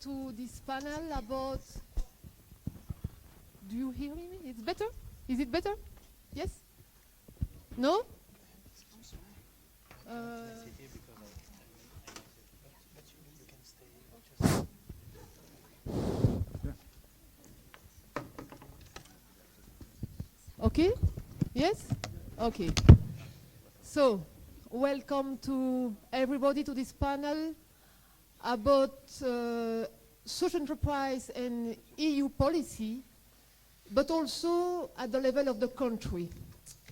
to this panel about... Do you hear me? It's better? Is it better? Yes? No? Okay? Yes? Okay. So, welcome to everybody to this panel about social enterprise and EU policy, but also at the level of the country.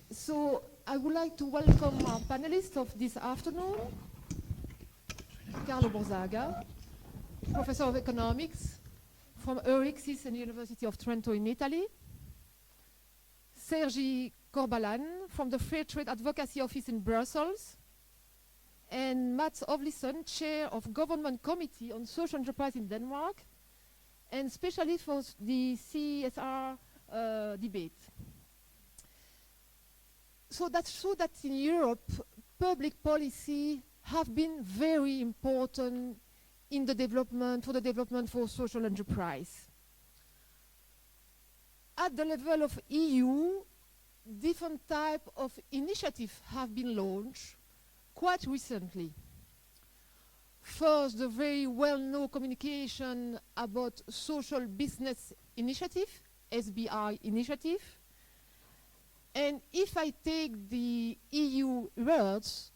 So, I would like to welcome our panelists of this afternoon, Carlo Borzaga, Professor of Economics from Euricse and University of Trento in Italy, Sergi Corbalán from the Fair Trade Advocacy Office in Brussels, and Marthe Ovlisen, Chair of Government Committee on Social Enterprise in Denmark, and especially for the CSR debate. So that's true that in Europe, public policy have been very important in the development, for social enterprise. At the level of EU, different types of initiatives have been launched quite recently. First, the very well-known communication about social business initiative, SBI initiative. And if I take the EU words,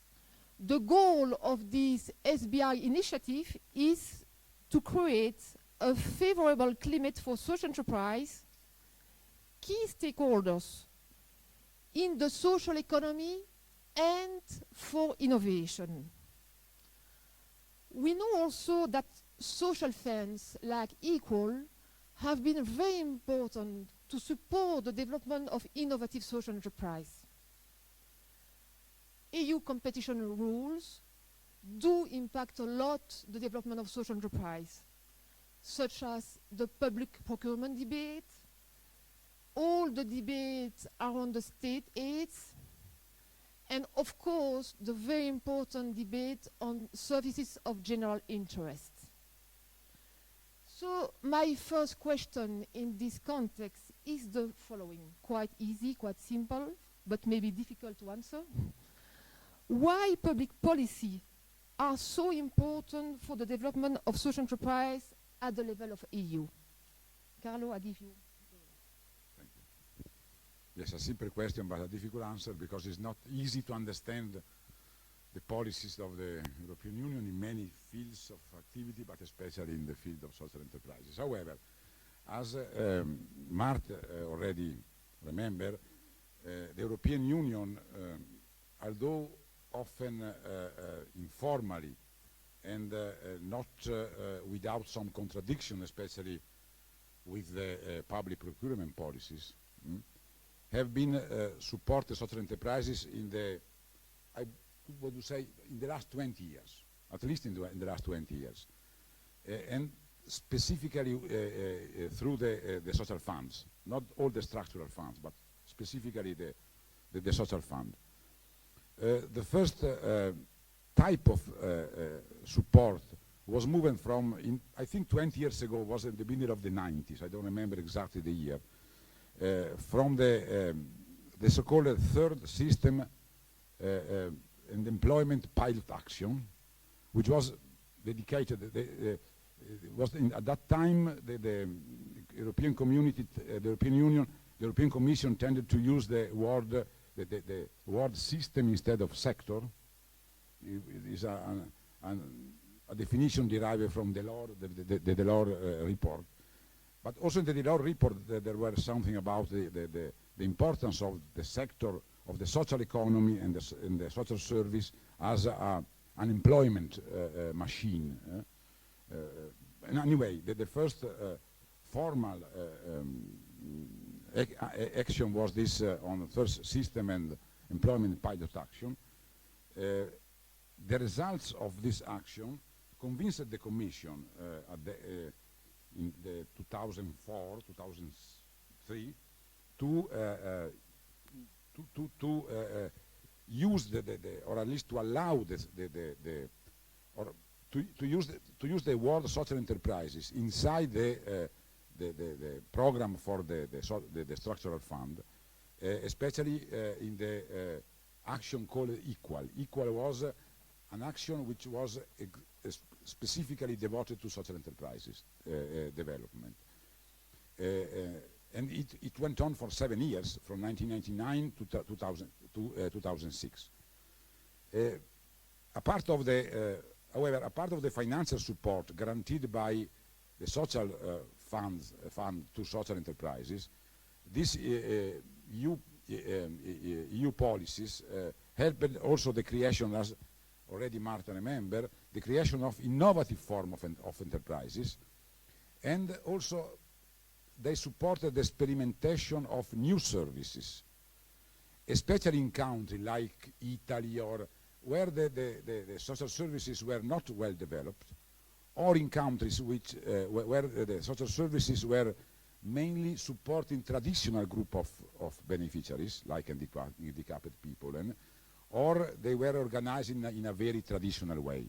the goal of this SBI initiative is to create a favorable climate for social enterprise, key stakeholders in the social economy and for innovation. We know also that social funds like Equal have been very important to support the development of innovative social enterprise. EU competition rules do impact a lot the development of social enterprise, such as the public procurement debate, all the debates around the state aids, and of course, the very important debate on services of general interest. So my first question in this context is the following, quite easy, quite simple, but maybe difficult to answer. Why public policy are so important for the development of social enterprise at the level of EU? Carlo, I give you. Thank you. Yes, a simple question, but a difficult answer because it's not easy to understand the policies of the European Union in many fields of activity, but especially in the field of social enterprises. However, as Marthe already remembered, the European Union, although often informally and not without some contradiction, especially with the public procurement policies, have been supported social enterprises in the, I would say, in the last 20 years, at least in the last 20 years, and specifically through the social funds, not all the structural funds, but specifically the social fund. The first type of support was moving from, I think 20 years ago, was at the beginning of the 90s, I don't remember exactly the year, from the so-called third system and employment pilot action, which was dedicated, at that time, the European Community, the European Union, the European Commission tended to use the word system instead of sector. It is a definition derived from the Delors report. But also in the Delors report, there were something about the importance of the sector of the social economy and the social service as an employment machine. And anyway, the first formal action was this on the first system and employment pilot action. The results of this action convinced the Commission in the 2004, 2003 to use or at least to allow or to use the word social enterprises inside the program for the structural fund, especially in the action called Equal. Equal was an action which was specifically devoted to social enterprises development. And it went on for 7 years, from 1999 to 2006. However, a part of the financial support guaranteed by the social fund to social enterprises, these EU policies helped also the creation, as already Marthe remember, the creation of innovative form of enterprises, and also they supported the experimentation of new services, especially in countries like Italy, or where the social services were not well developed, or in countries which where the social services were mainly supporting traditional group of beneficiaries, like handicapped people, or they were organized in a very traditional way.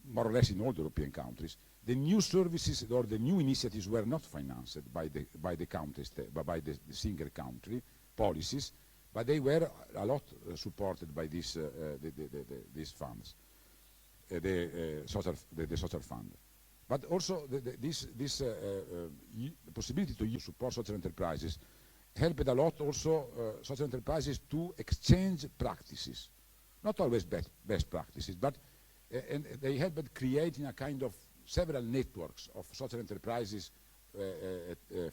More or less in all the European countries, the new services or the new initiatives were not financed by the countries, by the single country policies, but they were a lot supported by these funds, the social fund. But also this possibility to support social enterprises helped a lot also social enterprises to exchange practices, not always best practices, but and they helped creating a kind of several networks of social enterprises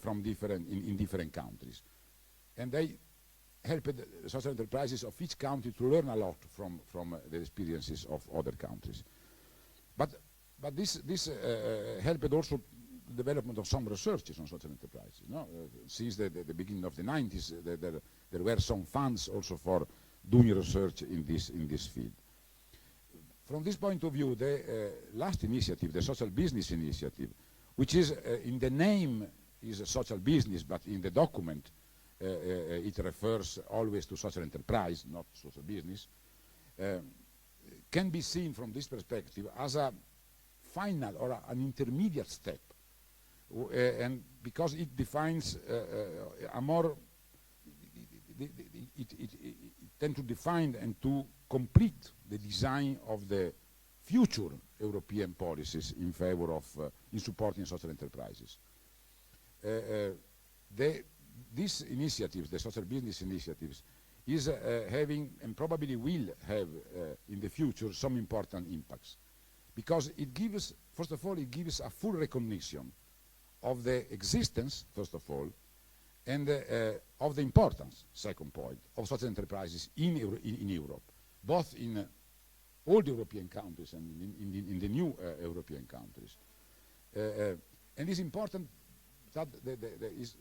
from different countries, and they helped social enterprises of each country to learn a lot from the experiences of other countries. But this helped also the development of some researches on social enterprises. No? Since the beginning of the 90s, there were some funds also for doing research in this field. From this point of view, the last initiative, the Social Business Initiative, which is in the name is a social business, but in the document it refers always to social enterprise, not social business, can be seen from this perspective as a final or an intermediate step, and because it defines a more, it tends to define and to complete the design of the future European policies in favor of in supporting social enterprises. These initiatives, the social business initiatives, is having and probably will have in the future some important impacts, because it gives, first of all, it gives a full recognition of the existence, first of all, and of the importance, second point, of social enterprises in Europe, both in all the European countries and in the new European countries. And it's important that it's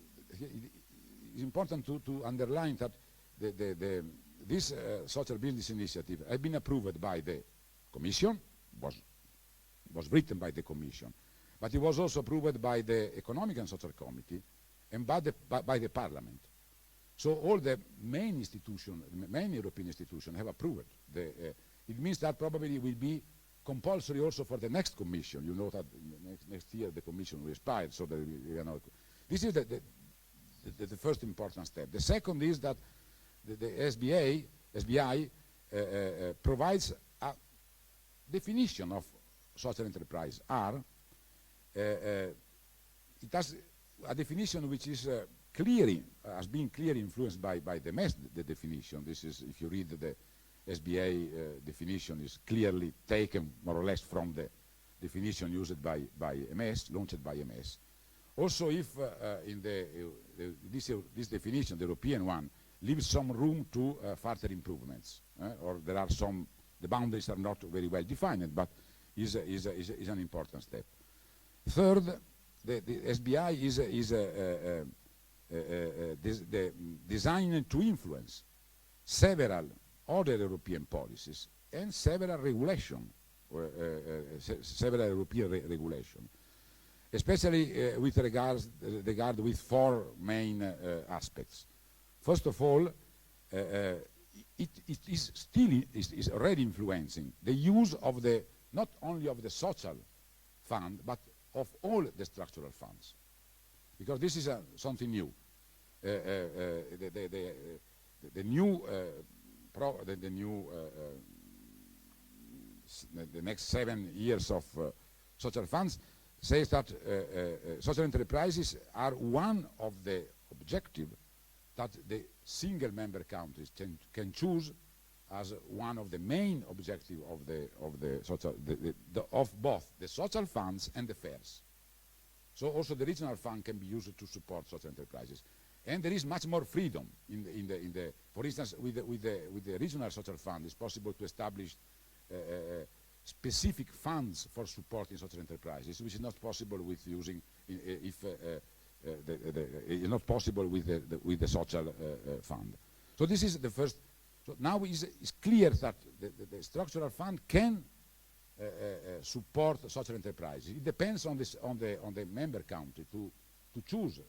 important to underline that this social business initiative has been approved by the Commission, was written by the Commission, but it was also approved by the Economic and Social Committee and by the Parliament. So all the main institutions, main European institutions have approved. It means that probably will be compulsory also for the next Commission. You know that next year the Commission will expire, so this is the first important step. The second is that the SBI provides a definition of social enterprise. It has a definition which is has been clearly influenced by the EMES, the definition. This is, if you read the SBA definition, is clearly taken more or less from the definition used by EMES, launched by EMES. Also, if in this definition, the European one, leaves some room to further improvements, or there are some, the boundaries are not very well defined, but is an important step. Third, the SBI is designed to influence several other European policies and several regulation, several European regulation, especially with regard with four main aspects. First of all, it is still is already influencing the use of the, not only of the social fund, but of all the structural funds, because this is something new. The next 7 years of social funds says that social enterprises are one of the objectives that the single member countries can choose as one of the main objectives of the social of both the social funds and the fairs. So also the regional fund can be used to support social enterprises, and there is much more freedom in the for instance with the regional social fund it's possible to establish specific funds for supporting social enterprises, which is not possible with using it's not possible with the social fund. So this is the first. So now it's clear that the structural fund can support social enterprises. It depends on the member country to choose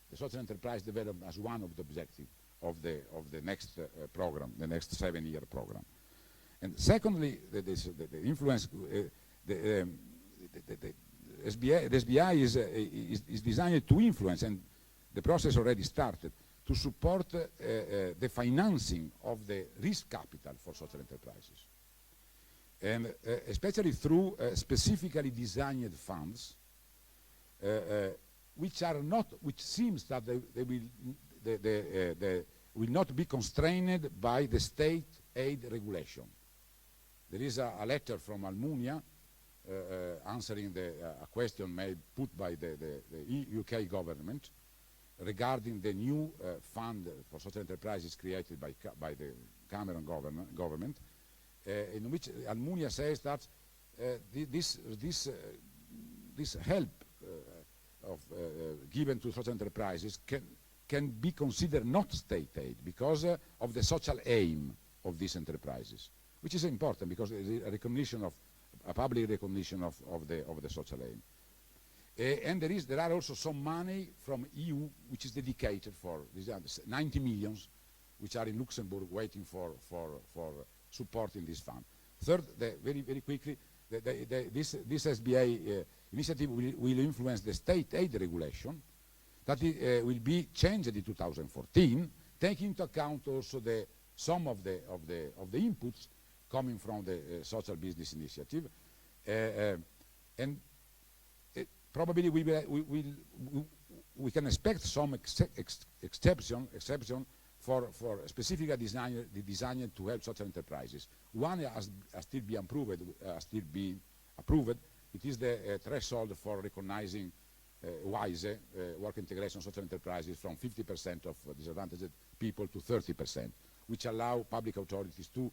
the social enterprise development as one of the objectives of the next program, the next 7-year program. And secondly, the influence, the SBI is designed to influence, and the process already started, to support the financing of the risk capital for social enterprises. And especially through specifically designed funds, which seems that they will not be constrained by the state aid regulation. There is a letter from Almunia answering a question put by the UK government regarding the new fund for social enterprises created by the Cameron government, in which Almunia says that this help given to social enterprises can be considered not state aid because of the social aim of these enterprises, which is important because there is a recognition of a public recognition of the social aim. And there are also some money from EU which is dedicated for these 90 millions which are in Luxembourg waiting for supporting this fund. Third, very quickly, this SBA initiative will influence the state aid regulation that will be changed in 2014, taking into account also some of the inputs coming from the social business initiative, and probably we can expect some exception for specifically designed to help social enterprises. One has still been approved. It is the threshold for recognizing WISE, work integration social enterprises, from 50% of disadvantaged people to 30%, which allow public authorities to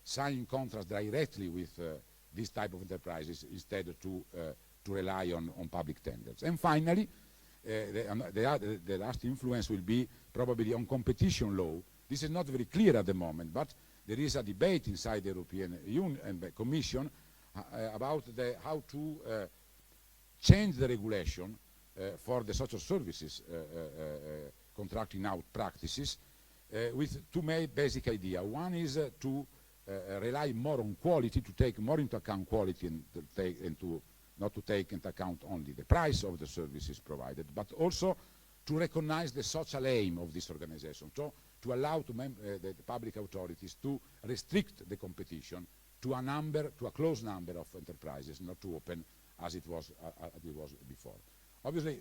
sign contracts directly with this type of enterprises instead to rely on public tenders. And finally, the last influence will be probably on competition law. This is not very clear at the moment, but there is a debate inside the European Union and the Commission about how to change the regulation for the social services contracting out practices with two main basic ideas. One is to rely more on quality, to take more into account quality and not to take into account only the price of the services provided, but also to recognize the social aim of this organization, so to allow the public authorities to restrict the competition to a close number of enterprises, not to open as it was before. Obviously,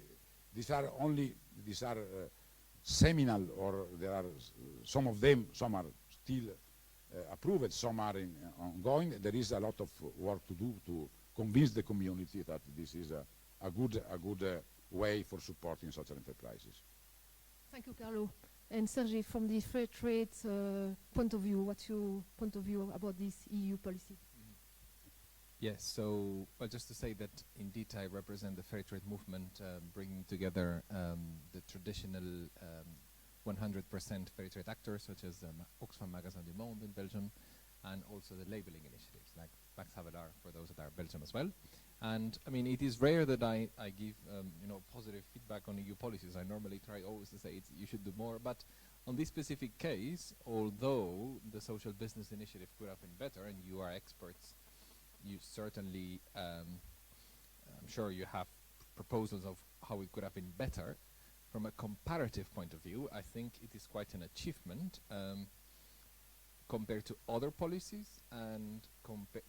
these are seminal, or there are some of them, some are still approved, some are ongoing. There is a lot of work to do to convince the community that this is a good way for supporting social enterprises. Thank you, Carlo. And Sergi, from the fair trade point of view, what's your point of view about this EU policy? Yes, so just to say that indeed I represent the fair trade movement, bringing together the traditional 100% fair trade actors, such as Oxfam Magasin du Monde in Belgium, and also the labeling initiatives like Max Havelaar for those that are Belgium as well. And I mean, it is rare that I give positive feedback on EU policies. I normally try always to say you should do more, but On this specific case, although the social business initiative could have been better, and you are experts, you certainly, I'm sure you have proposals of how it could have been better. From a comparative point of view, I think it is quite an achievement compared to other policies and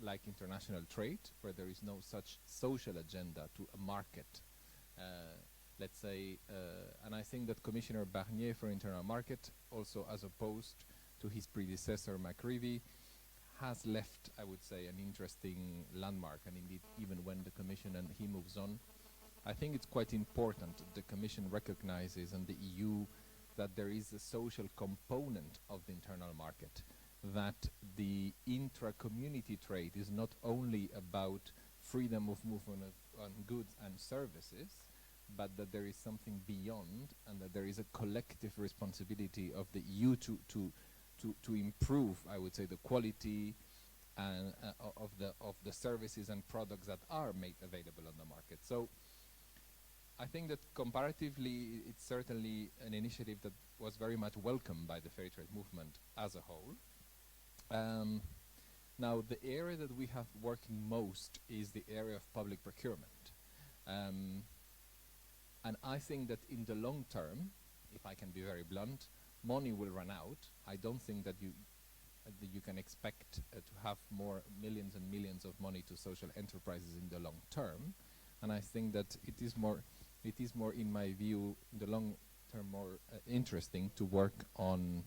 like international trade, where there is no such social agenda to a market. Let's say, and I think that Commissioner Barnier for Internal Market, also as opposed to his predecessor McCreevy, has left, I would say, an interesting landmark. And indeed, even when the Commission and he moves on, I think it's quite important that the Commission recognizes, and the EU, that there is a social component of the internal market, that the intra-community trade is not only about freedom of movement on goods and services, but that there is something beyond, and that there is a collective responsibility of the EU to improve, I would say, the quality and of the services and products that are made available on the market. So I think that comparatively, it's certainly an initiative that was very much welcomed by the fair trade movement as a whole. Now, the area that we have working most is the area of public procurement. And I think that in the long term, if I can be very blunt, money will run out. I don't think that you can expect to have more millions and millions of money to social enterprises in the long term. And I think that it is more, in my view, in the long term, more interesting to work on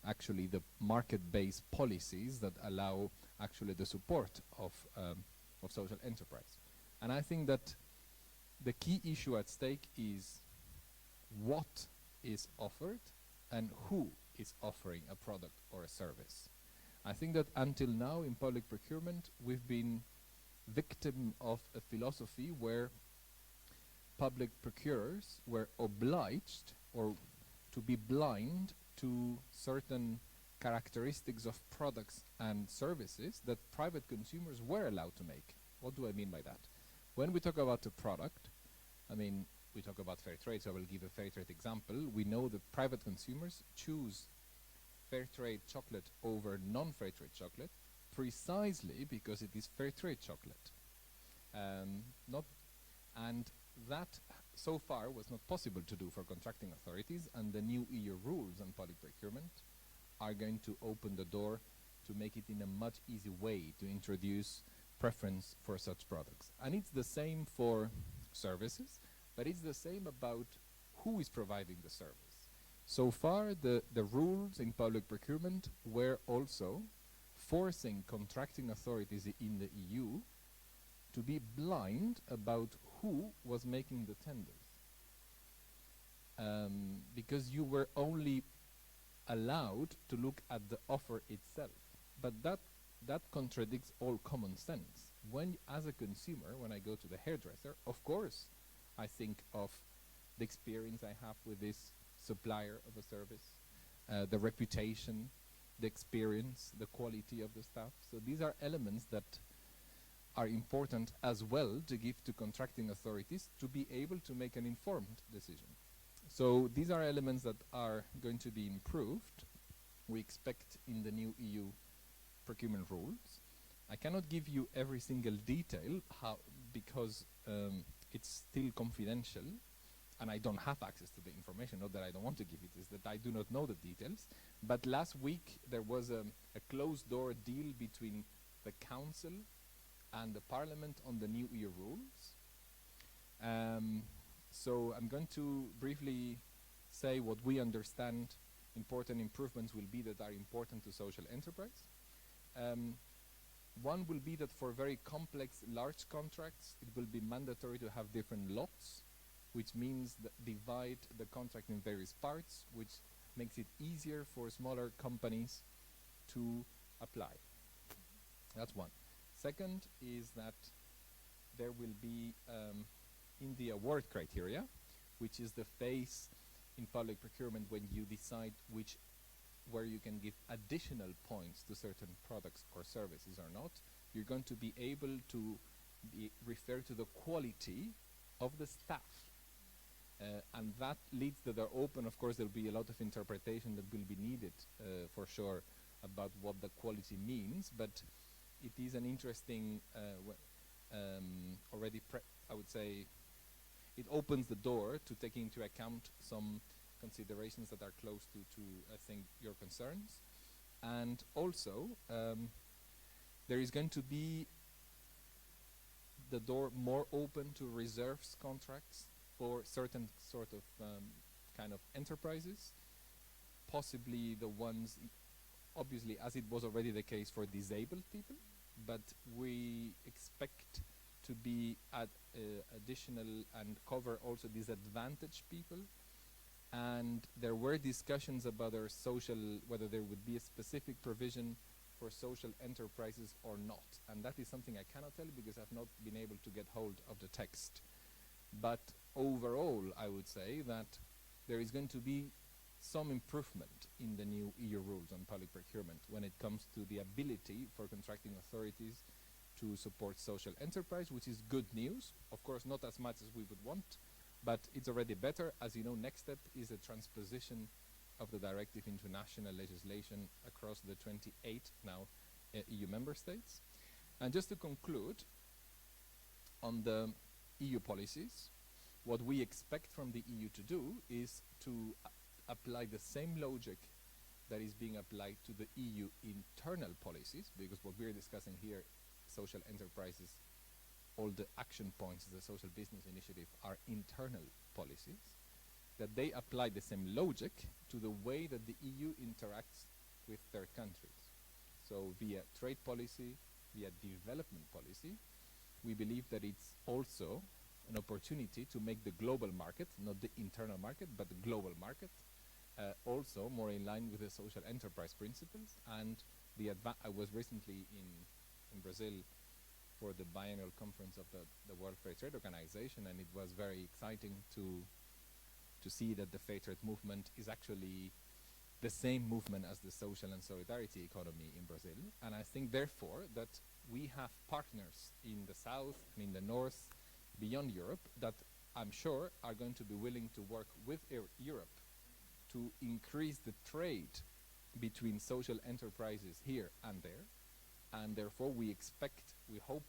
actually the market-based policies that allow actually the support of social enterprise. And I think that the key issue at stake is what is offered and who is offering a product or a service. I think that until now in public procurement we've been victim of a philosophy where public procurers were obliged or to be blind to certain characteristics of products and services that private consumers were allowed to make. What do I mean by that? When we talk about a product, I mean, we talk about fair trade, so I will give a fair trade example. We know that private consumers choose fair trade chocolate over non-fair trade chocolate precisely because it is fair trade chocolate. And that so far was not possible to do for contracting authorities, and the new EU rules on public procurement are going to open the door to make it in a much easier way to introduce preference for such products. And it's the same for services, but it's the same about who is providing the service. So far, the rules in public procurement were also forcing contracting authorities in the EU to be blind about who was making the tenders. Because you were only allowed to look at the offer itself. But that contradicts all common sense. When, as a consumer, when I go to the hairdresser, of course, I think of the experience I have with this supplier of a service, the reputation, the experience, the quality of the staff. So these are elements that are important as well to give to contracting authorities to be able to make an informed decision. So these are elements that are going to be improved, we expect, in the new EU procurement rules. I cannot give you every single detail because it's still confidential and I don't have access to the information. Not that I don't want to give it, is that I do not know the details. But last week there was a closed door deal between the Council and the Parliament on the new EU rules. So I'm going to briefly say what we understand important improvements will be that are important to social enterprise. One will be that for very complex, large contracts, it will be mandatory to have different lots, which means that divide the contract in various parts, which makes it easier for smaller companies to apply. That's one. Second is that there will be in the award criteria, which is the phase in public procurement when you decide where you can give additional points to certain products or services or not, you're going to be able to refer to the quality of the staff. And that leads the door open. Of course, there'll be a lot of interpretation that will be needed for sure about what the quality means, but it is an interesting, I would say, it opens the door to take into account some considerations that are close to I think, your concerns. And also, there is going to be the door more open to reserves contracts for certain sort of kind of enterprises, possibly the ones, obviously, as it was already the case for disabled people, but we expect to be additional and cover also disadvantaged people. And there were discussions about whether there would be a specific provision for social enterprises or not. And that is something I cannot tell because I've not been able to get hold of the text. But overall, I would say that there is going to be some improvement in the new EU rules on public procurement when it comes to the ability for contracting authorities to support social enterprise, which is good news. Of course, not as much as we would want, but it's already better. As you know, next step is a transposition of the directive into national legislation across the 28 now EU member states. And just to conclude, on the EU policies, what we expect from the EU to do is to apply the same logic that is being applied to the EU internal policies, because what we're discussing here, social enterprises, all the action points of the social business initiative are internal policies, that they apply the same logic to the way that the EU interacts with third countries. So via trade policy, via development policy, we believe that it's also an opportunity to make the global market, not the internal market, but the global market, also more in line with the social enterprise principles. And I was recently in Brazil for the biennial conference of the World Fair Trade Organization, and it was very exciting to see that the fair trade movement is actually the same movement as the social and solidarity economy in Brazil. And I think, therefore, that we have partners in the south and in the north, beyond Europe, that I'm sure are going to be willing to work with Europe to increase the trade between social enterprises here and there. And therefore, we hope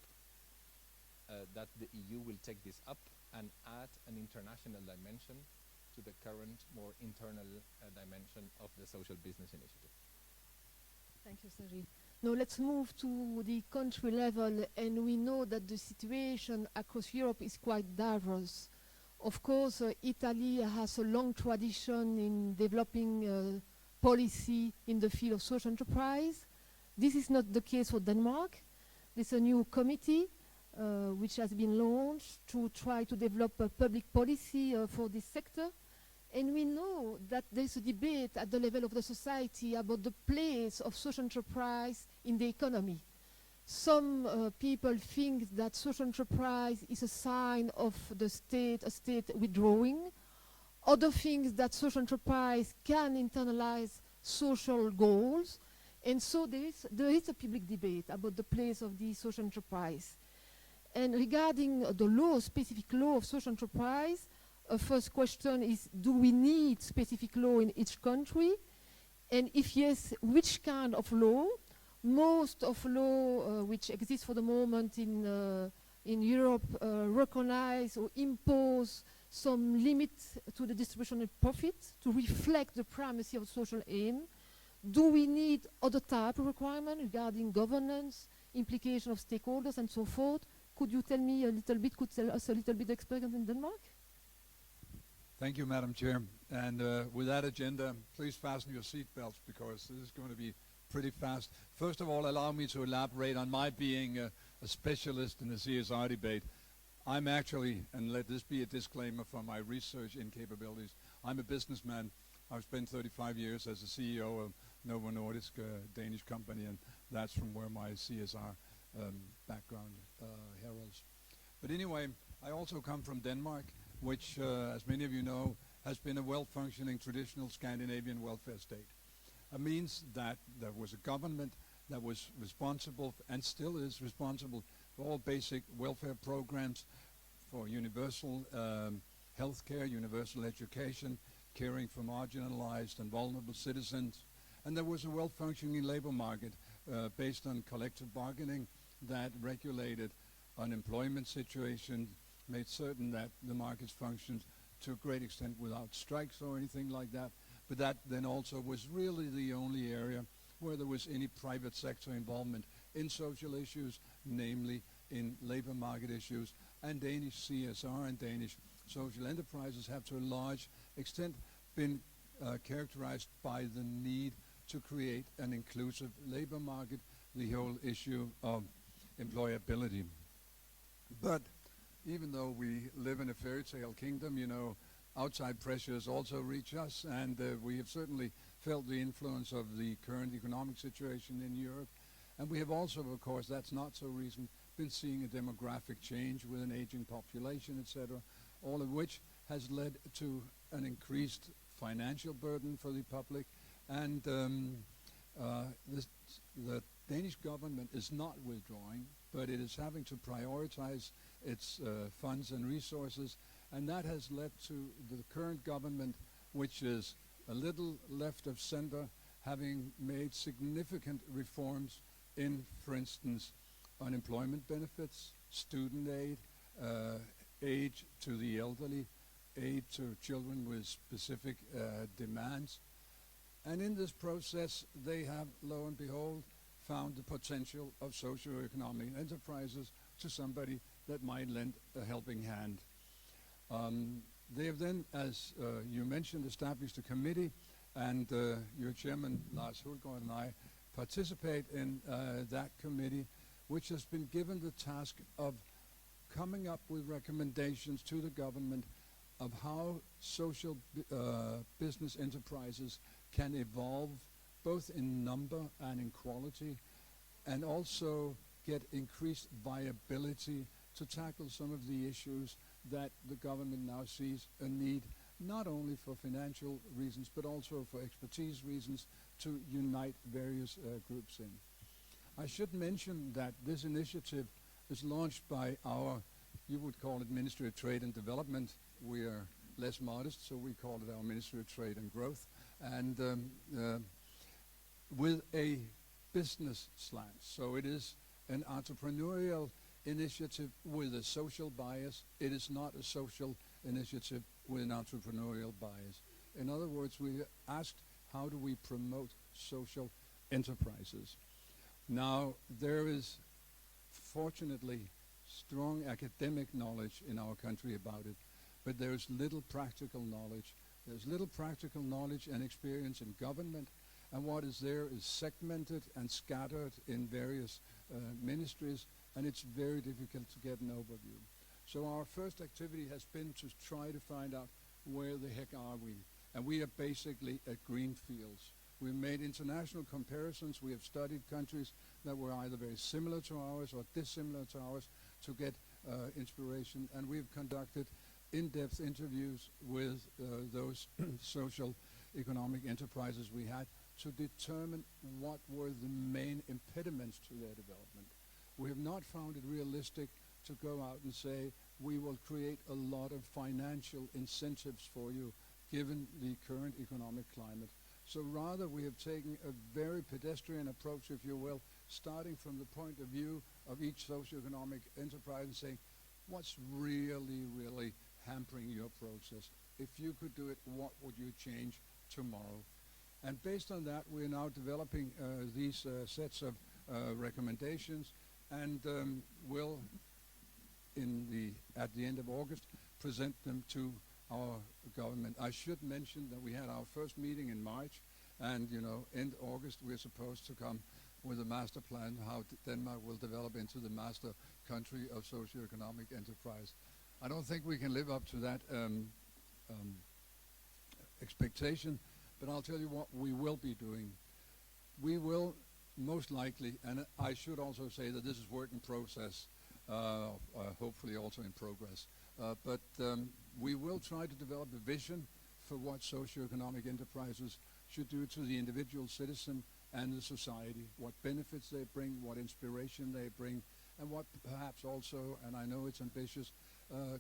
that the EU will take this up and add an international dimension to the current, more internal dimension of the social business initiative. Thank you, Sergi. Now let's move to the country level, and we know that the situation across Europe is quite diverse. Of course, Italy has a long tradition in developing policy in the field of social enterprise. This is not the case for Denmark. There's a new committee which has been launched to try to develop a public policy for this sector. And we know that there's a debate at the level of the society about the place of social enterprise in the economy. Some people think that social enterprise is a sign of the state, a state withdrawing. Other think that social enterprise can internalize social goals. And so there is a public debate about the place of the social enterprise. And regarding the law, specific law of social enterprise, first question is, do we need specific law in each country? And if yes, which kind of law? Most of law which exists for the moment in Europe recognize or impose some limit to the distribution of profit to reflect the primacy of social aim. Do we need other type of requirement regarding governance, implication of stakeholders, and so forth? Could you tell me a little bit, could tell us a little bit experience in Denmark? Thank you, Madam Chair. And with that agenda, please fasten your seatbelts because this is going to be pretty fast. First of all, allow me to elaborate on my being a specialist in the CSR debate. I'm actually, and let this be a disclaimer for my research incapabilities, I'm a businessman. I've spent 35 years as the CEO of Novo Nordisk, a Danish company, and that's from where my CSR background heralds. But anyway, I also come from Denmark, which, as many of you know, has been a well-functioning traditional Scandinavian welfare state. It means that there was a government that was responsible and still is responsible for all basic welfare programs, for universal healthcare, universal education, caring for marginalized and vulnerable citizens. And there was a well-functioning labor market based on collective bargaining that regulated unemployment situation, made certain that the markets functioned to a great extent without strikes or anything like that. But that then also was really the only area where there was any private sector involvement in social issues, namely in labor market issues. And Danish CSR and Danish social enterprises have to a large extent been characterized by the need to create an inclusive labor market, the whole issue of employability. But even though we live in a fairy tale kingdom, you know, outside pressures also reach us, and we have certainly felt the influence of the current economic situation in Europe. And we have also, of course, that's not so recent, been seeing a demographic change with an aging population, etc., all of which has led to an increased financial burden for the public. And the Danish government is not withdrawing, but it is having to prioritize its funds and resources, and that has led to the current government, which is a little left of center, having made significant reforms in, for instance, unemployment benefits, student aid, aid to the elderly, aid to children with specific demands. And in this process, they have, lo and behold, found the potential of socio-economic enterprises to somebody that might lend a helping hand. They have then, as you mentioned, established a committee, and your chairman, Lars Hulgaard, and I participate in that committee, which has been given the task of coming up with recommendations to the government of how social business enterprises can evolve both in number and in quality, and also get increased viability to tackle some of the issues that the government now sees a need, not only for financial reasons, but also for expertise reasons, to unite various groups in. I should mention that this initiative is launched by our, you would call it Ministry of Trade and Development. We are less modest, so we call it our Ministry of Trade and Growth. And with a business slant. So it is an entrepreneurial initiative with a social bias. It is not a social initiative with an entrepreneurial bias. In other words, we asked, how do we promote social enterprises? Now, there is fortunately strong academic knowledge in our country about it, but there's little practical knowledge. There's little practical knowledge and experience in government, and what is there is segmented and scattered in various ministries, and it's very difficult to get an overview. So our first activity has been to try to find out where the heck are we, and we are basically at green fields. We've made international comparisons. We have studied countries that were either very similar to ours or dissimilar to ours to get inspiration, and we've conducted in-depth interviews with those social economic enterprises we had to determine what were the main impediments to their development. We have not found it realistic to go out and say, we will create a lot of financial incentives for you, given the current economic climate. So rather, we have taken a very pedestrian approach, if you will, starting from the point of view of each socioeconomic enterprise and saying, what's really, really hampering your process? If you could do it, what would you change tomorrow? And based on that, we're now developing these sets of recommendations, and will, at the end of August, present them to our government. I should mention that we had our first meeting in March, and end August we're supposed to come with a master plan how Denmark will develop into the master country of socioeconomic enterprise. I don't think we can live up to that expectation, but I'll tell you what we will be doing. We will most likely, and I should also say that this is work in process, hopefully also in progress, but we will try to develop a vision for what socioeconomic enterprises should do to the individual citizen and the society, what benefits they bring, what inspiration they bring, and what perhaps also, and I know it's ambitious,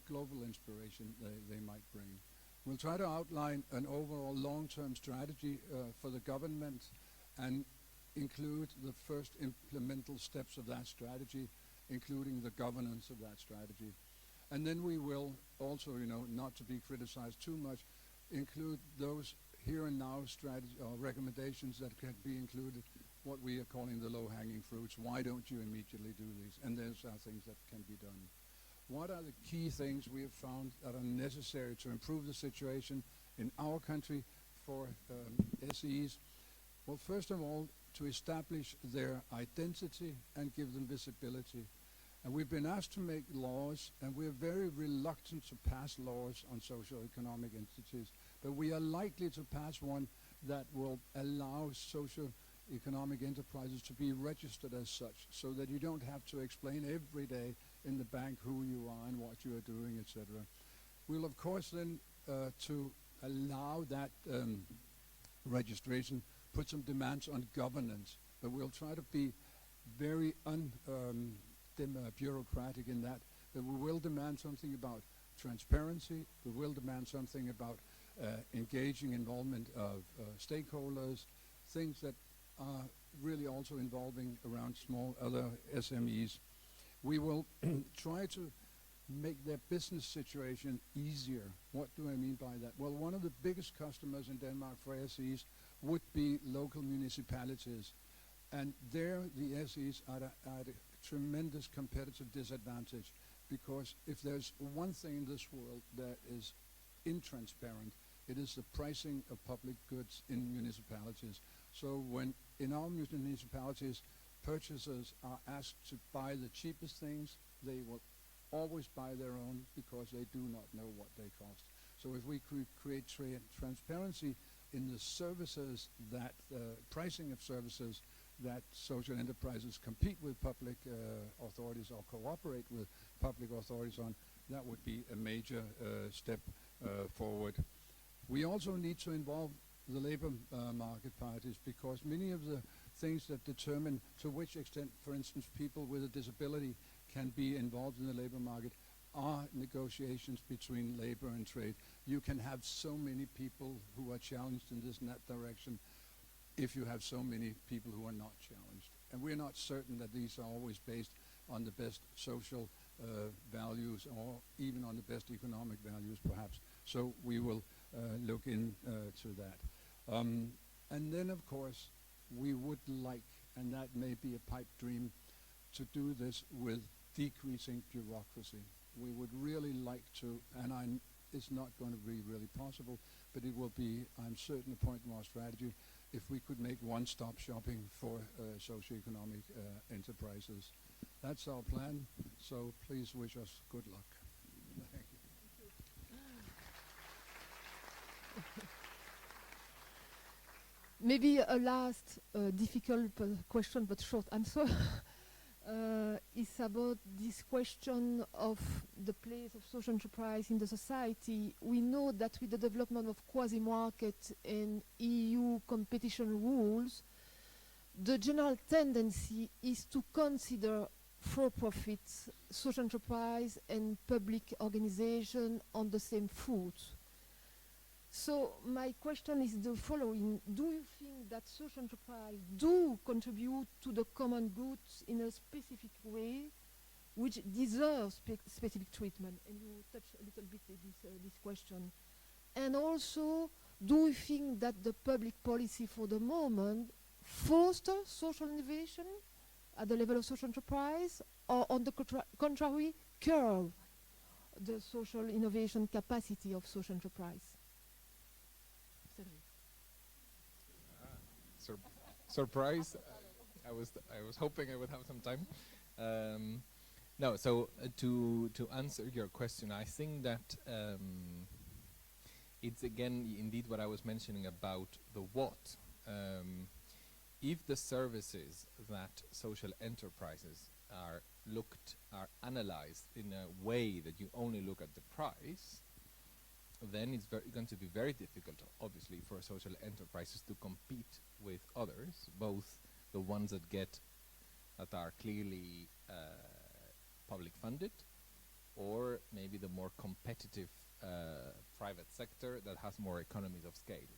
global inspiration they might bring. We'll try to outline an overall long-term strategy for the government and include the first implemental steps of that strategy, including the governance of that strategy. And then we will also, not to be criticized too much, include those here and now strategy or recommendations that can be included, what we are calling the low-hanging fruits. Why don't you immediately do these? And those are things that can be done. What are the key things we have found that are necessary to improve the situation in our country for SEs? Well, first of all, to establish their identity and give them visibility. And we've been asked to make laws, and we're very reluctant to pass laws on socio-economic entities, but we are likely to pass one that will allow socio-economic enterprises to be registered as such, so that you don't have to explain every day in the bank who you are and what you are doing, etc. We'll, of course, then, to allow that registration, put some demands on governance, but we'll try to be very bureaucratic in that we will demand something about transparency, we will demand something about engaging involvement of stakeholders, things that are really also involving around small other SMEs. We will try to make their business situation easier. What do I mean by that? Well, one of the biggest customers in Denmark for SEs would be local municipalities. And there the SEs are at a tremendous competitive disadvantage, because if there's one thing in this world that is intransparent, it is the pricing of public goods in municipalities. So when in our municipalities purchasers are asked to buy the cheapest things, they will always buy their own because they do not know what they cost. So if we create transparency in the services, that pricing of services that social enterprises compete with public authorities or cooperate with public authorities on, that would be a major step forward. We also need to involve the labor market parties, because many of the things that determine to which extent, for instance, people with a disability can be involved in the labor market are negotiations between labor and trade. You can have so many people who are challenged in this and that direction if you have so many people who are not challenged. And we're not certain that these are always based on the best social values or even on the best economic values, perhaps. So we will look into that. And then, of course, we would like, and that may be a pipe dream, to do this with decreasing bureaucracy. We would really like to, and it's not going to be really possible, but it will be, I'm certain, a point in our strategy if we could make one-stop shopping for socioeconomic enterprises. That's our plan, so please wish us good luck. Thank you. Maybe a last difficult question, but short answer. Is about this question of the place of social enterprise in the society. We know that with the development of quasi-market and EU competition rules, the general tendency is to consider for-profit social enterprise and public organization on the same foot. So my question is the following: do you think that social enterprise do contribute to the common goods in a specific way, which deserves specific treatment? And you touched a little bit this question. And also, do you think that the public policy for the moment fosters social innovation at the level of social enterprise, or on the contrary, curb the social innovation capacity of social enterprise? Surprise! I was hoping I would have some time. No, so to answer your question, I think that it's again indeed what I was mentioning about the what. If the services that social enterprises are analyzed in a way that you only look at the price, then it's going to be very difficult, obviously, for social enterprises to compete with others, both the ones that are clearly public funded, or maybe the more competitive private sector that has more economies of scale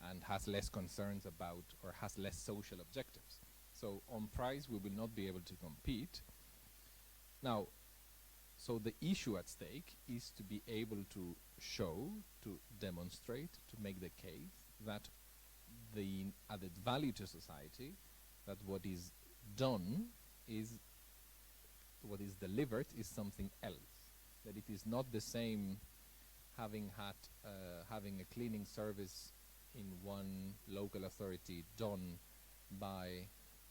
and has less concerns about or has less social objectives. So on price we will not be able to compete. Now, so the issue at stake is to be able to show, to demonstrate, to make the case that the added value to society, that what is done is, what is delivered is something else. That it is not the same having a cleaning service in one local authority done by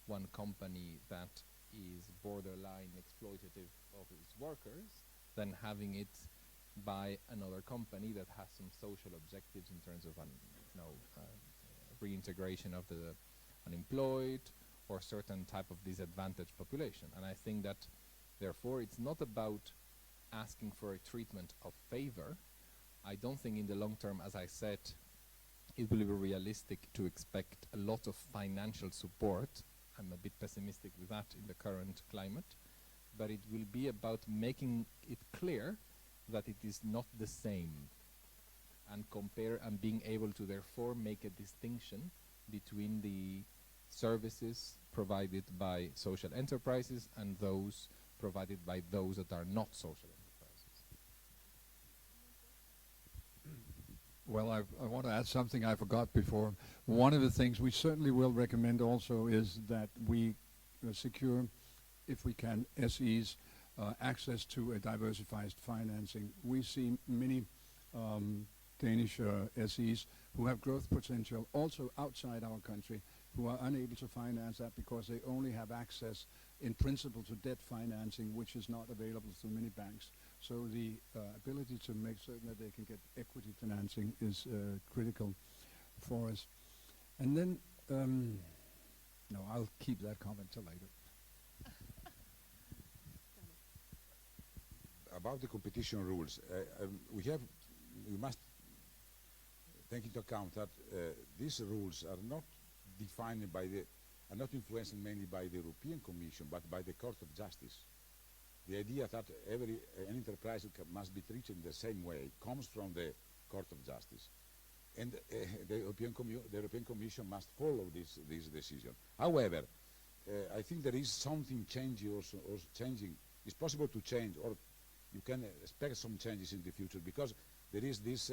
one company that is borderline exploitative of its workers than having it by another company that has some social objectives in terms of reintegration of the unemployed or certain type of disadvantaged population. And I think that therefore it's not about asking for a treatment of favor. I don't think in the long term, as I said, it will be realistic to expect a lot of financial support. I'm a bit pessimistic with that in the current climate, but it will be about making it clear that it is not the same, and compare and being able to therefore make a distinction between the services provided by social enterprises and those provided by those that are not social enterprises. Well, I want to add something I forgot before. One of the things we certainly will recommend also is that we secure, if we can, SEs access to a diversified financing. We see many Danish SEs who have growth potential also outside our country, who are unable to finance that because they only have access in principle to debt financing, which is not available through many banks. So the ability to make certain that they can get equity financing is critical for us. And then, no, I'll keep that comment till later. About the competition rules, we must take into account that these rules are not defined by are not influenced mainly by the European Commission, but by the Court of Justice. The idea that an enterprise must be treated in the same way comes from the Court of Justice, and the European Commission must follow this decision. However, I think there is something changing or changing. It's possible to change, or you can expect some changes in the future, because there is this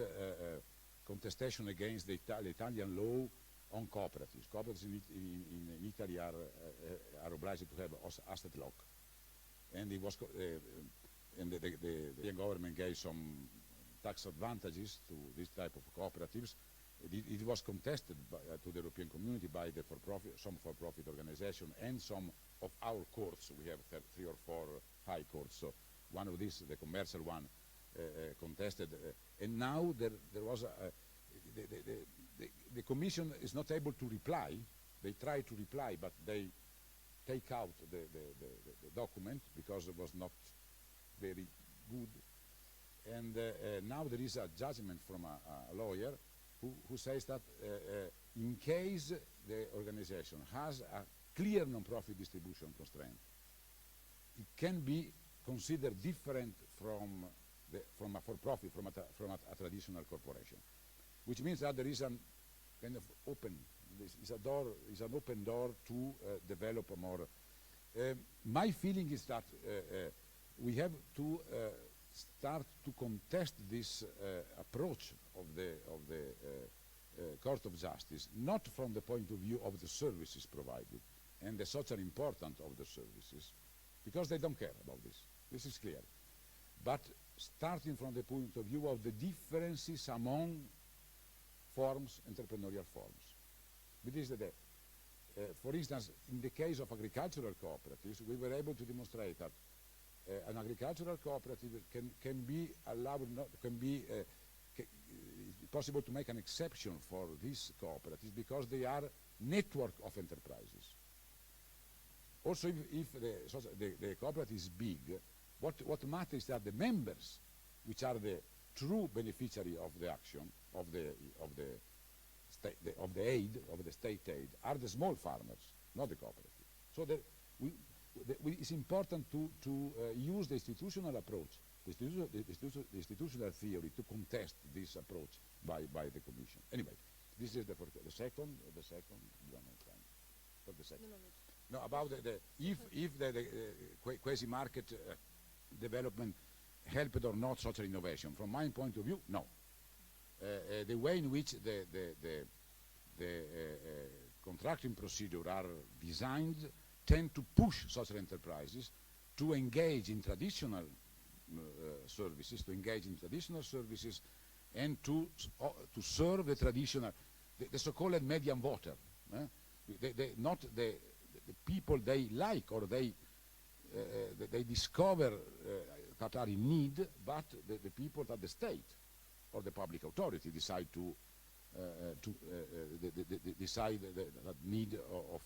contestation against the Italian law on cooperatives. Cooperatives in Italy are obliged to have asset lock, and it was and the Italian government gave some tax advantages to this type of cooperatives. It was contested to the European community by the some for-profit organization and some of our courts. We have 3 or 4 high courts. So one of these, the commercial one, contested, and now there was the Commission is not able to reply. They try to reply, but they take out the document because it was not very good. And now there is a judgment from a lawyer who says that in case the organization has a clear non-profit distribution constraint, it can be considered different from a for-profit, from a traditional corporation, which means that there is an kind of open, is an open door to develop a more. My feeling is that we have to start to contest this approach of the Court of Justice, not from the point of view of the services provided and the social importance of the services, because they don't care about this. This is clear. But starting from the point of view of the differences among forms, entrepreneurial forms. For instance, in the case of agricultural cooperatives, we were able to demonstrate that an agricultural cooperative can be allowed, possible to make an exception for these cooperatives because they are network of enterprises. Also, if the cooperative is big, what matters is that the members, which are the true beneficiary of the action of the aid, of the state aid, are the small farmers, not the cooperative. So it's important to use the institutional approach the institutional theory to contest this approach by the Commission. Anyway, this is the first. The second, you don't have time. But the second. No, about if the quasi-market development helped or not social innovation. From my point of view, no. The way in which the contracting procedure are designed tend to push social enterprises to engage in traditional services, and to serve the traditional, the so-called medium voter. Not the people they like or they discover that are in need, but the people that the state or the public authority decide to decide that need of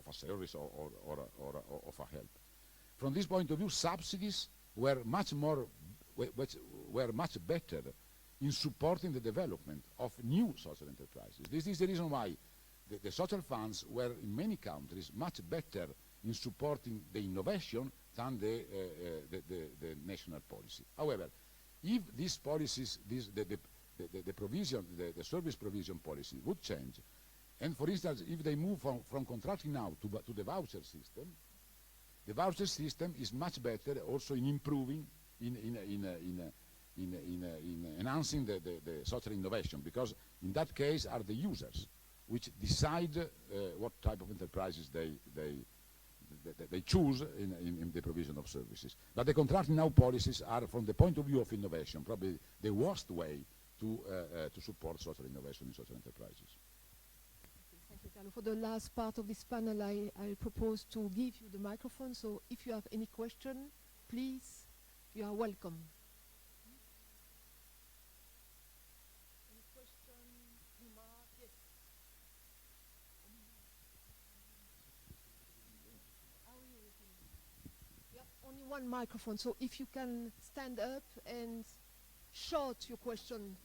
a service or of a help. From this point of view, subsidies were much better in supporting the development of new social enterprises. This is the reason why the social funds were in many countries much better in supporting the innovation than the national policy. However, if these policies, the provision, the service provision policy would change, and for instance, if they move from contracting now to the voucher system is much better also in improving, in enhancing the social innovation, because in that case are the users which decide what type of enterprises they choose in the provision of services. But the contracting now policies are, from the point of view of innovation, probably the worst way to support social innovation in social enterprises. Thank you, Carlo. For the last part of this panel, I propose to give you the microphone. So if you have any question, please, you are welcome. Any question, remark? Yes. You have only one microphone, so if you can stand up and short your question.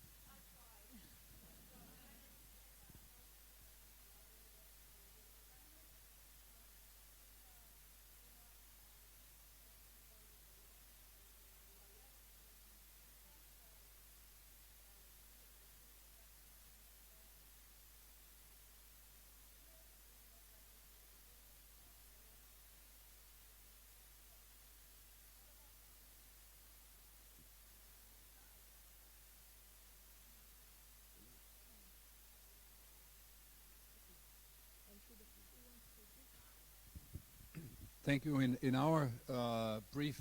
Thank you. In our brief,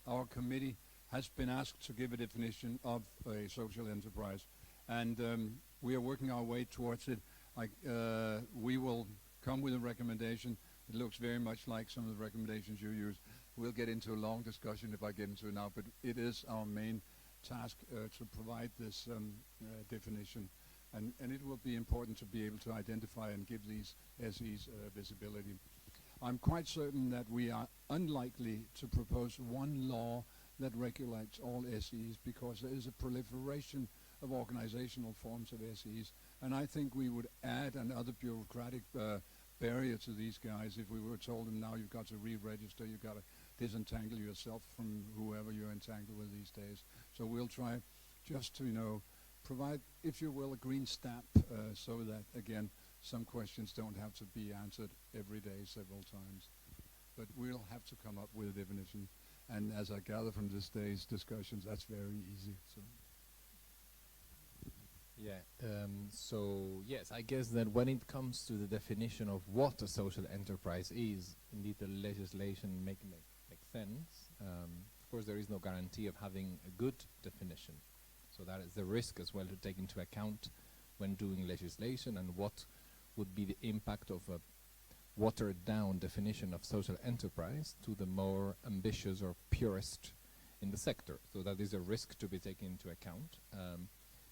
our committee has been asked to give a definition of a social enterprise, and we are working our way towards it. We will come with a recommendation. It looks very much like some of the recommendations you use. We'll get into a long discussion if I get into it now, but it is our main task to provide this definition, and it will be important to be able to identify and give these SEs visibility. I'm quite certain that we are unlikely to propose one law that regulates all SEs, because there is a proliferation of organizational forms of SEs, and I think we would add another bureaucratic barrier to these guys if we were told them, now you've got to re-register, you've got to disentangle yourself from whoever you're entangled with these days. So we'll try just to, provide, if you will, a green stamp so that, again, some questions don't have to be answered every day several times. But we'll have to come up with a definition. And as I gather from this day's discussions, that's very easy. So. Yeah, so yes, I guess that when it comes to the definition of what a social enterprise is, indeed the legislation makes sense. Of course, there is no guarantee of having a good definition. So that is the risk as well to take into account when doing legislation, and what would be the impact of a watered down definition of social enterprise to the more ambitious or purist in the sector. So that is a risk to be taken into account.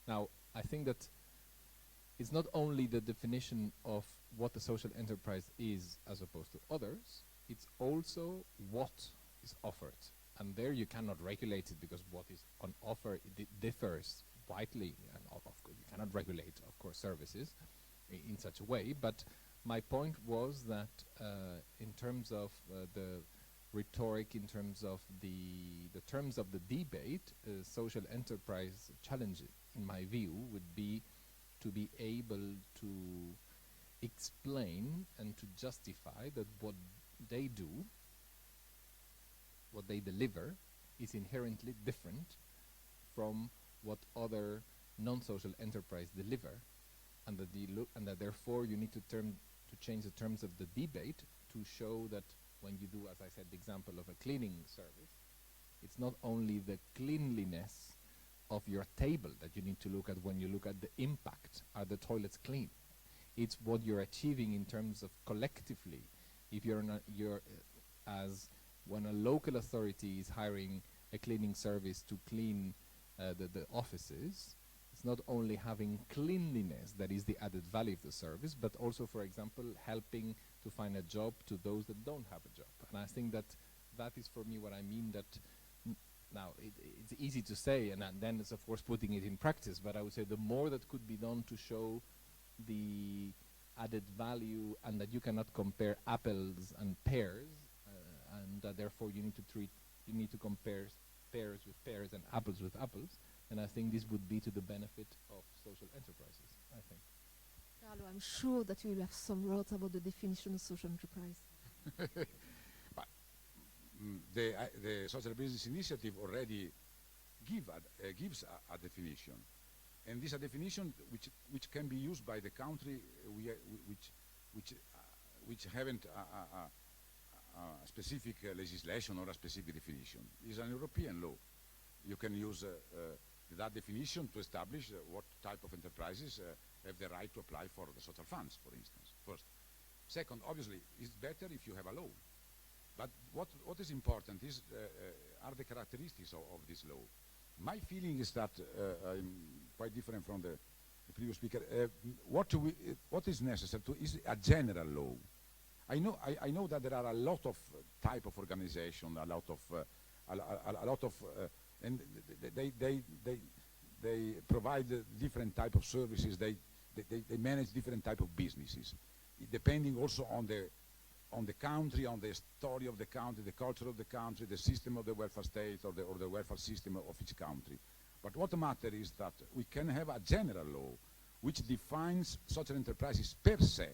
Now, I think that it's not only the definition of what a social enterprise is as opposed to others, it's also what is offered. And there you cannot regulate it, because what is on offer differs widely, and of course you cannot regulate, of course, services in such a way. But my point was that in terms of the rhetoric in terms of the terms of the debate. Social enterprise challenge, in my view, would be to be able to explain and to justify that what they do, what they deliver, is inherently different from what other non-social enterprise deliver, and that therefore you need to change the terms of the debate to show that when you do, as I said, the example of a cleaning service, it's not only the cleanliness of your table that you need to look at when you look at the impact. Are the toilets clean? It's what you're achieving in terms of collectively. If you're not, as when a local authority is hiring a cleaning service to clean the offices, it's not only having cleanliness that is the added value of the service, but also, for example, helping to find a job to those that don't have a job. And I think that that is for me what I mean, that now it's easy to say, and then it's of course putting it in practice, but I would say the more that could be done to show the added value, and that you cannot compare apples and pears, and that therefore you need to compare pears with pears and apples with apples, and I think this would be to the benefit of social enterprises, I think. Carlo, I'm sure that you will have some words about the definition of social enterprise. But the Social Business Initiative already gives a definition, and this is a definition which can be used by the country which haven't a specific legislation or a specific definition. It's an European law. You can use that definition to establish what type of enterprises have the right to apply for the social funds, for instance, first. Second, obviously, it's better if you have a law. But what is important is are the characteristics of this law. My feeling is that I'm quite different from the previous speaker. What is necessary is a general law. I know that there are a lot of type of organization, a lot of and they provide different type of services. They manage different type of businesses, depending also on the country, on the story of the country, the culture of the country, the system of the welfare state, or the welfare system of each country. But what matters is that we can have a general law which defines social enterprises per se,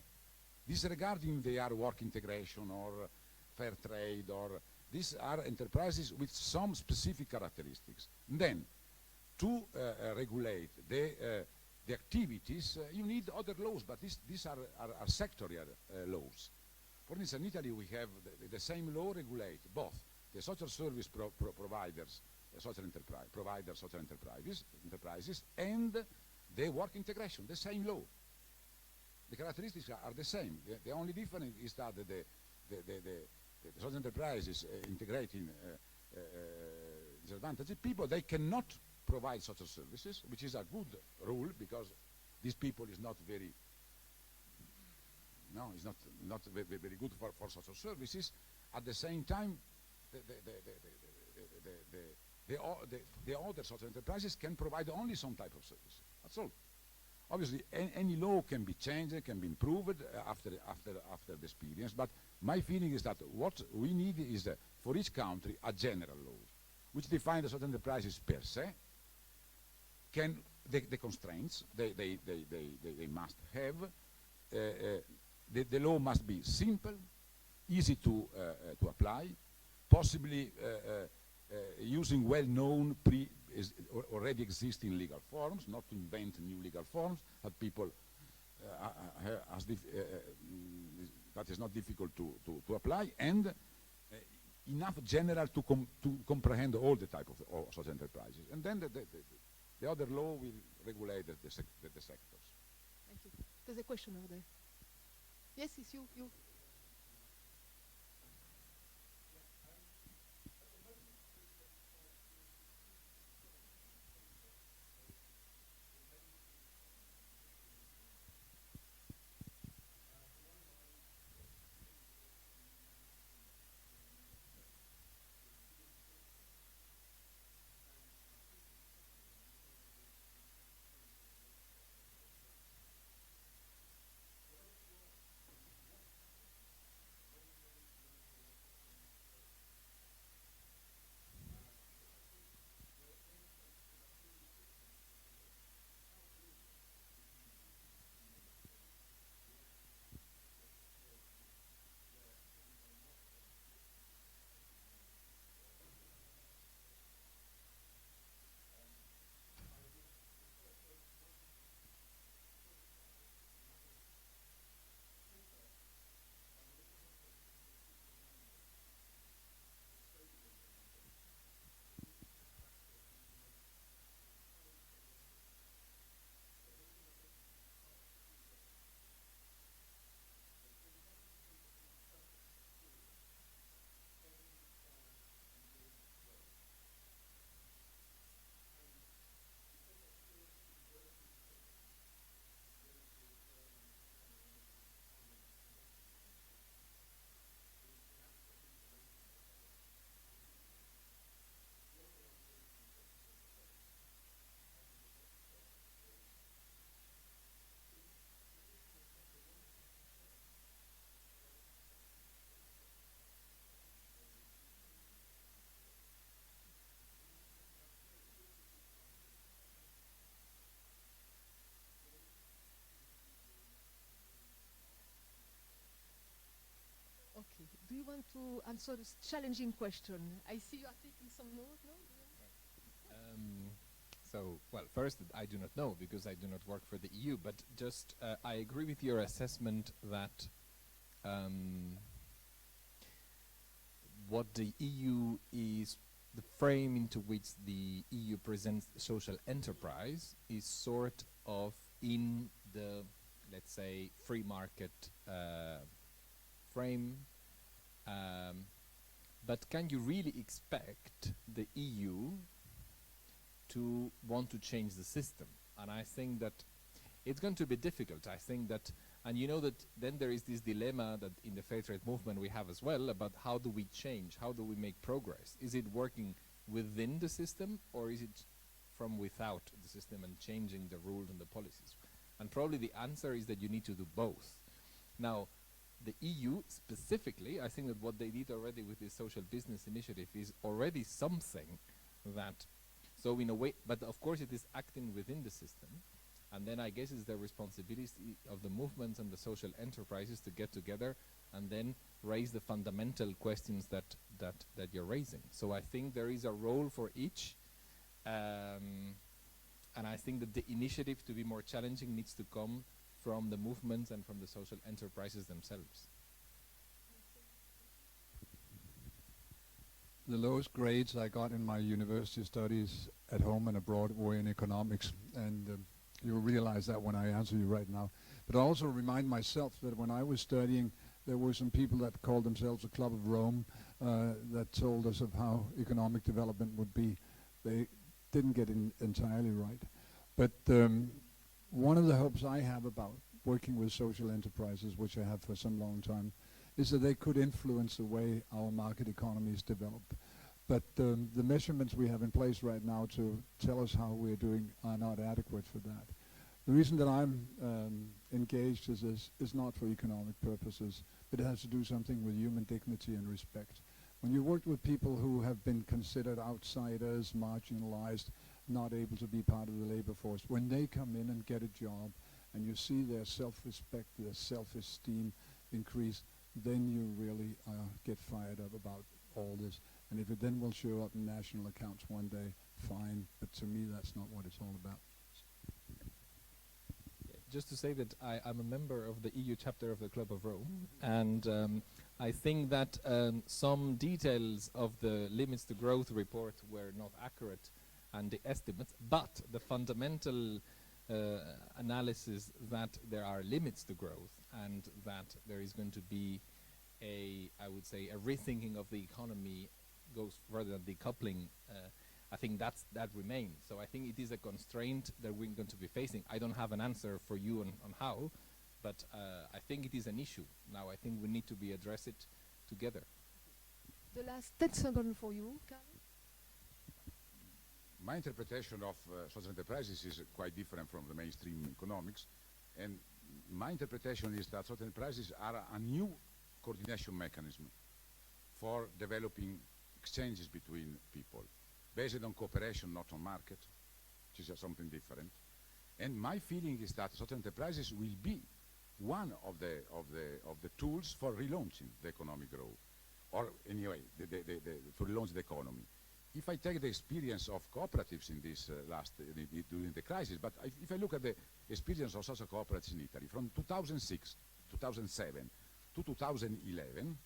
disregarding they are work integration or fair trade, or these are enterprises with some specific characteristics. And then, to regulate the activities, you need other laws, but these are sectorial laws. For instance, in Italy we have the same law regulate both the social service providers, social enterprises, and the work integration, the same law. The characteristics are the same. The only difference is that the social enterprises integrating disadvantaged people, they cannot provide social services, which is a good rule, because these people is not very very good for social services. At the same time, the other social enterprises can provide only some type of service. That's all. Obviously, any law can be changed, can be improved after the experience. But my feeling is that what we need is for each country a general law, which defines the social enterprises per se. The constraints they must have. The law must be simple, easy to apply, possibly using well-known already existing legal forms, not to invent new legal forms that people that is not difficult to apply, and enough general to comprehend all the type of social enterprises. And then the other law will regulate the sectors. Thank you. There's a question over there. Yes, it's you. you want to answer this challenging question? I see you are taking some notes, no? So, well, first, I do not know because I do not work for the EU, but just I agree with your assessment that what the EU is, the frame into which the EU presents social enterprise is sort of in the, let's say, free market frame. But can you really expect the EU to want to change the system? And I think that it's going to be difficult. I think that, and you know that then there is this dilemma that in the fair trade movement we have as well about how do we change, how do we make progress? Is it working within the system or is it from without the system and changing the rules and the policies? And probably the answer is that you need to do both. Now, the EU specifically, I think that what they did already with this social business initiative is already something that, so in a way, but of course it is acting within the system, and then I guess it's the responsibility of the movements and the social enterprises to get together and then raise the fundamental questions that you're raising. So I think there is a role for each, and I think that the initiative to be more challenging needs to come from the movements and from the social enterprises themselves. The lowest grades I got in my university studies at home and abroad were in economics, and you'll realize that when I answer you right now. But I also remind myself that when I was studying, there were some people that called themselves the Club of Rome that told us of how economic development would be. They didn't get it entirely right. But one of the hopes I have about working with social enterprises, which I have for some long time, is that they could influence the way our market economies develop. But the measurements we have in place right now to tell us how we're doing are not adequate for that. The reason that I'm engaged is not for economic purposes, but it has to do something with human dignity and respect. When you work with people who have been considered outsiders, marginalized, not able to be part of the labor force, when they come in and get a job and you see their self-respect, their self-esteem increase, then you really get fired up about all this. And if it then will show up in national accounts one day, fine. But to me, that's not what it's all about. Just to say that I'm a member of the EU chapter of the Club of Rome, and I think that some details of the limits to growth report were not accurate and the estimates, but the fundamental analysis that there are limits to growth and that there is going to be I would say, a rethinking of the economy goes further than decoupling. I think that remains. So I think it is a constraint that we're going to be facing. I don't have an answer for you on how, but I think it is an issue. Now I think we need to address it together. The last 10 seconds for you, Carlo. My interpretation of social enterprises is quite different from the mainstream economics, and my interpretation is that social enterprises are a new coordination mechanism for developing exchanges between people, based on cooperation, not on market, which is something different. And my feeling is that social enterprises will be one of the tools for relaunching the economic growth, or anyway, to relaunch the economy. If I take the experience of cooperatives in this during the crisis, but if I look at the experience of social cooperatives in Italy from 2006, 2007 to 2011,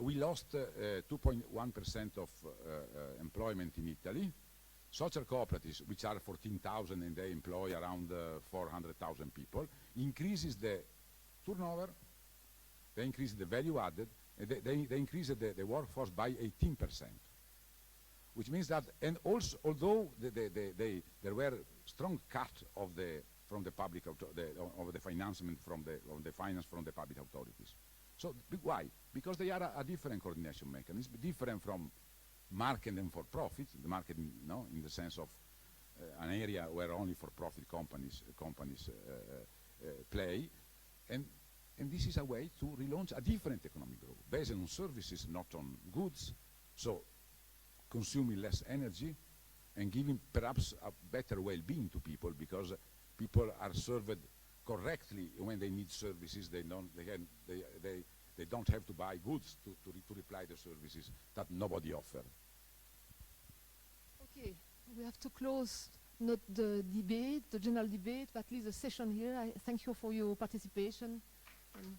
we lost 2.1% of employment in Italy. Social cooperatives, which are 14,000 and they employ around 400,000 people, increases the turnover, they increase the value added, and they increase the workforce by 18%. Which means that, and also, although there were strong cut of from the public of the financement from the finance from the public authorities. So why? Because they are a different coordination mechanism, different from market and for profit. The market, in the sense of an area where only for profit companies play, and this is a way to relaunch a different economic growth based on services, not on goods. So consuming less energy and giving perhaps a better well-being to people, because people are served correctly when they need services. They They don't have to buy goods to reply the services that nobody offers. Okay, we have to close not the debate, the general debate, but at least the session here. I thank you for your participation. And